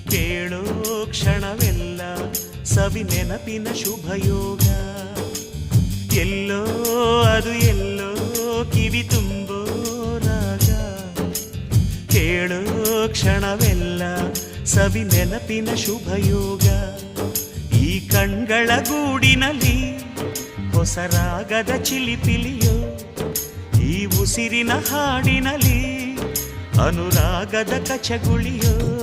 ಕೇಳೋ ಕ್ಷಣವೆಲ್ಲ ಸವಿ ನೆನಪಿನ ಶುಭಯೋಗ. ಎಲ್ಲೋ ಅದು ಎಲ್ಲೋ ಕಿವಿ ತುಂಬೋ ರಾಗ. ಕೇಳೋ ಕ್ಷಣವೆಲ್ಲ ಸವಿ ನೆನಪಿನ ಶುಭಯೋಗ. ಈ ಕಣ್ಗಳ ಗೂಡಿನಲ್ಲಿ ಹೊಸ ರಾಗದ ಚಿಲಿಪಿಲಿಯೋ, ಈ ಉಸಿರಿನ ಹಾಡಿನಲ್ಲಿ ಅನುರಾಗದ ಕಚಗುಳಿಯೋ.